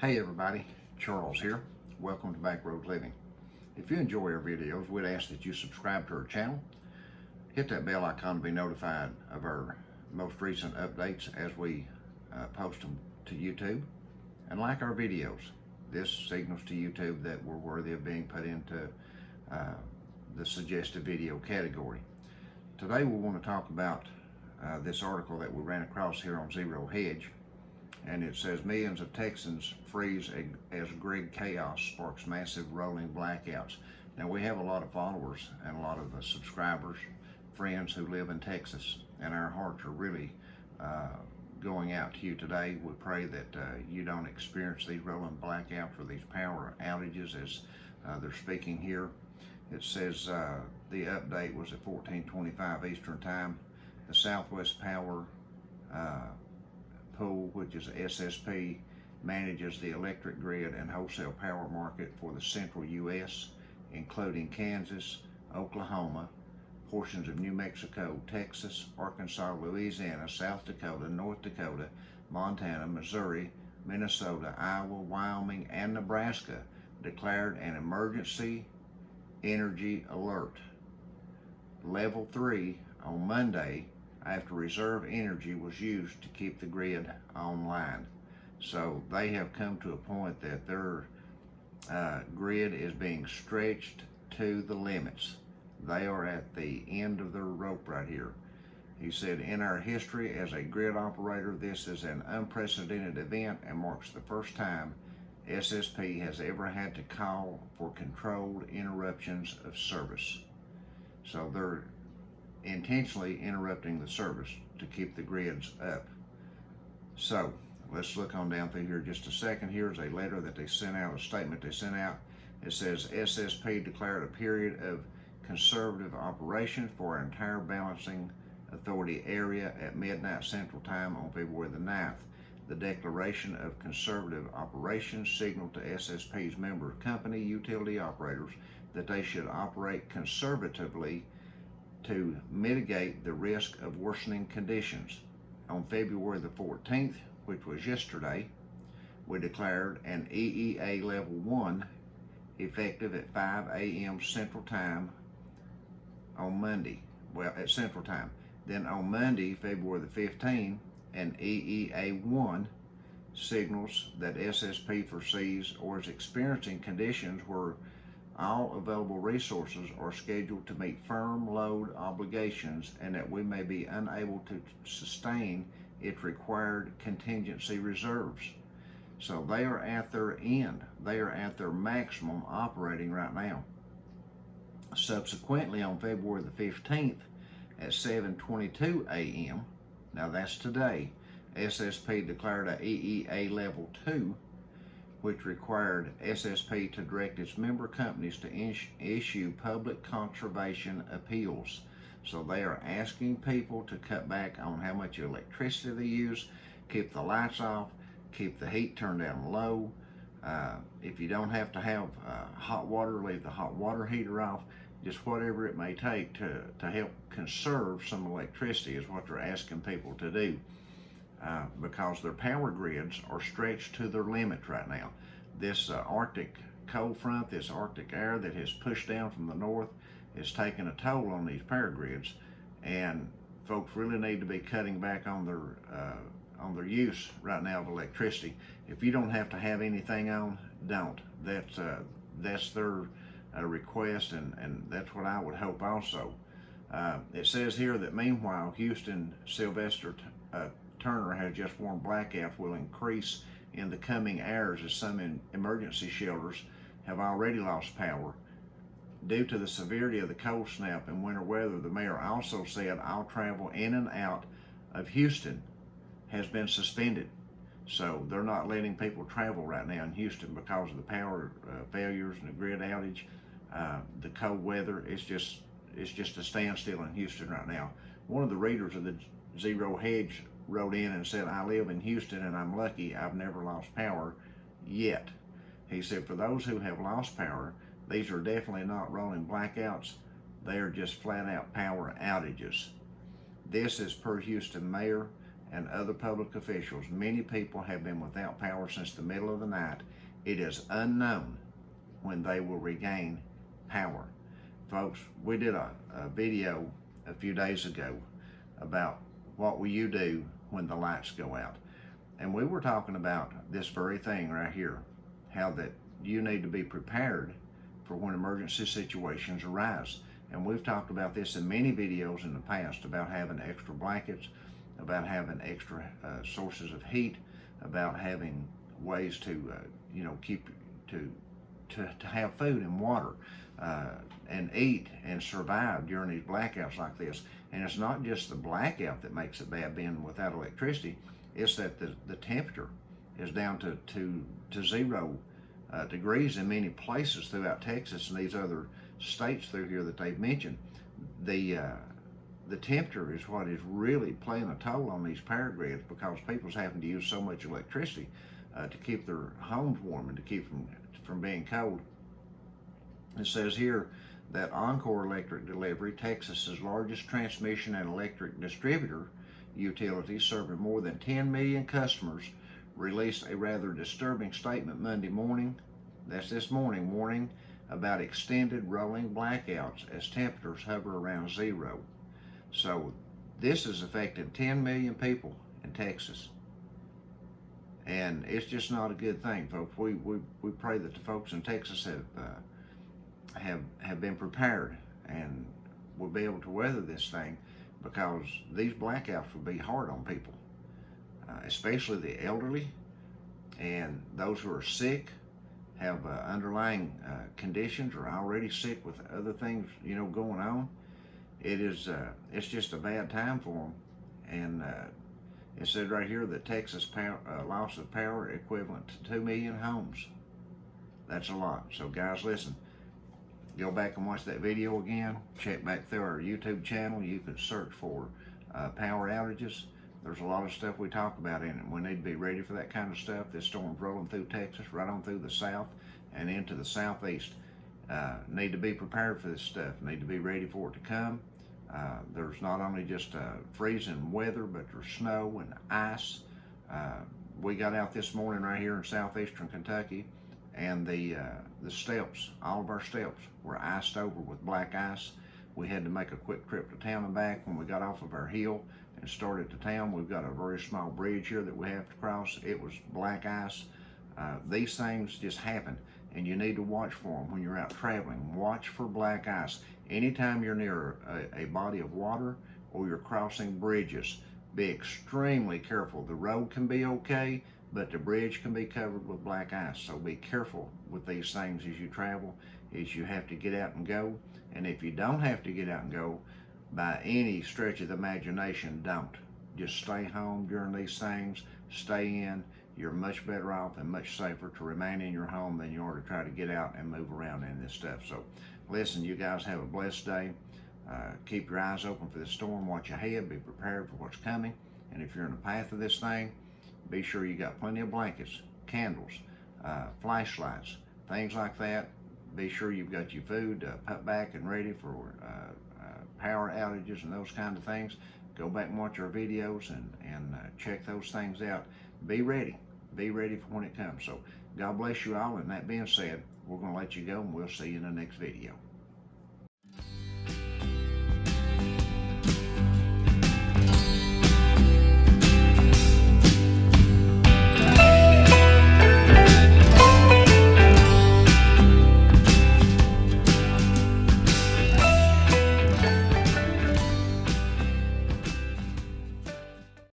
Hey everybody, Charles here. Welcome to Backroad Living. If you enjoy our videos, we'd ask that you subscribe to our channel. Hit that bell icon to be notified of our most recent updates as we post them to YouTube. And like our videos, this signals to YouTube that we're worthy of being put into the suggested video category. Today we want to talk about this article that we ran across here on Zero Hedge. And it says millions of Texans freeze as grid chaos sparks massive rolling blackouts. Now we have a lot of followers and a lot of subscribers, friends who live in Texas, and our hearts are really going out to you today. We pray that you don't experience these rolling blackouts or these power outages as they're speaking here. It says the update was at 14:25 Eastern Time. The Southwest Power Pool, which is SSP, manages the electric grid and wholesale power market for the central U.S., including Kansas, Oklahoma, portions of New Mexico, Texas, Arkansas, Louisiana, South Dakota, North Dakota, Montana, Missouri, Minnesota, Iowa, Wyoming, and Nebraska declared an emergency energy alert. Level 3 on Monday after reserve energy was used to keep the grid online. So they have come to a point that their grid is being stretched to the limits. They are at the end of their rope right here. He said, in our history as a grid operator, this is an unprecedented event and marks the first time SSP has ever had to call for controlled interruptions of service. So they're intentionally interrupting the service to keep the grids up. So let's look on down through here just a second. Here's a letter that they sent out, a statement they sent out. It says SSP declared a period of conservative operation for our entire balancing authority area at midnight Central Time on February the 9th. The declaration of conservative operations signaled to SSP's member company utility operators that they should operate conservatively to mitigate the risk of worsening conditions. On February the 14th, which was yesterday, we declared an EEA Level 1 effective at 5 a.m. Central Time on Monday, at Central Time. Then on Monday, February the 15th, an EEA 1 signals that SSP foresees or is experiencing conditions where all available resources are scheduled to meet firm load obligations and that we may be unable to sustain its required contingency reserves. So they are at their end. They are at their maximum operating right now. Subsequently, on February the 15th at 7:22 a.m., now that's today, SSP declared a EEA Level 2, which required SSP to direct its member companies to issue public conservation appeals. So they are asking people to cut back on how much electricity they use, keep the lights off, keep the heat turned down low. If you don't have to have hot water, leave the hot water heater off. Just whatever it may take to help conserve some electricity is what they're asking people to do. Because their power grids are stretched to their limits right now. This Arctic cold front, this Arctic air that has pushed down from the north is taking a toll on these power grids, and folks really need to be cutting back on their use right now of electricity. If you don't have to have anything on, don't. That's their request, and that's what I would hope also. It says here that meanwhile, Houston Sylvester Turner has just warned blackouts will increase in the coming hours as some emergency shelters have already lost power. Due to the severity of the cold snap and winter weather, the mayor also said all travel in and out of Houston has been suspended. So they're not letting people travel right now in Houston because of the power failures and the grid outage. The cold weather, it's just a standstill in Houston right now. One of the readers of the Zero Hedge wrote in and said, I live in Houston and I'm lucky I've never lost power yet. He said, for those who have lost power, these are definitely not rolling blackouts. They are just flat out power outages. This is per Houston mayor and other public officials, many people have been without power since the middle of the night. It is unknown when they will regain power. Folks, we did a video a few days ago about what will you do when the lights go out. And we were talking about this very thing right here, how that you need to be prepared for when emergency situations arise. And we've talked about this in many videos in the past, about having extra blankets, about having extra sources of heat, about having ways to keep to have food and water and eat and survive during these blackouts like this. And it's not just the blackout that makes it bad being without electricity, it's that the temperature is down to 0 degrees in many places throughout Texas and these other states through here that they've mentioned. The temperature is what is really playing a toll on these power grids, because people's having to use so much electricity to keep their homes warm and to keep from being cold. It says here that Encore Electric Delivery, Texas's largest transmission and electric distributor utility serving more than 10 million customers, released a rather disturbing statement Monday morning, that's this morning, warning about extended rolling blackouts as temperatures hover around 0. So this is affecting 10 million people in Texas. And it's just not a good thing, folks. We pray that the folks in Texas have been prepared and will be able to weather this thing, because these blackouts will be hard on people, especially the elderly and those who are sick, have underlying conditions, or already sick with other things going on. It's just a bad time for them. And it said right here that Texas loss of power equivalent to 2 million homes. That's a lot. So guys, listen, go back and watch that video again. Check back through our YouTube channel. You can search for power outages. There's a lot of stuff we talk about in it. We need to be ready for that kind of stuff. This storm's rolling through Texas, right on through the south and into the southeast. Need to be prepared for this stuff. Need to be ready for it to come. There's not only just freezing weather, but there's snow and ice. We got out this morning right here in southeastern Kentucky, and the steps, all of our steps, were iced over with black ice. We had to make a quick trip to town and back. When we got off of our hill and started to town, we've got a very small bridge here that we have to cross. It was black ice. These things just happen, and you need to watch for them when you're out traveling. Watch for black ice. Anytime you're near a body of water or you're crossing bridges, be extremely careful. The road can be okay, but the bridge can be covered with black ice. So be careful with these things as you travel, as you have to get out and go. And if you don't have to get out and go, by any stretch of the imagination, don't. Just stay home during these things, stay in. You're much better off and much safer to remain in your home than you are to try to get out and move around in this stuff. So listen, you guys have a blessed day. Keep your eyes open for the storm, watch ahead, be prepared for what's coming. And if you're in the path of this thing, be sure you got plenty of blankets, candles, flashlights, things like that. Be sure you've got your food put back and ready for power outages and those kind of things. Go back and watch our videos and check those things out. Be ready for when it comes. So God bless you all, and that being said, we're going to let you go, and we'll see you in the next video.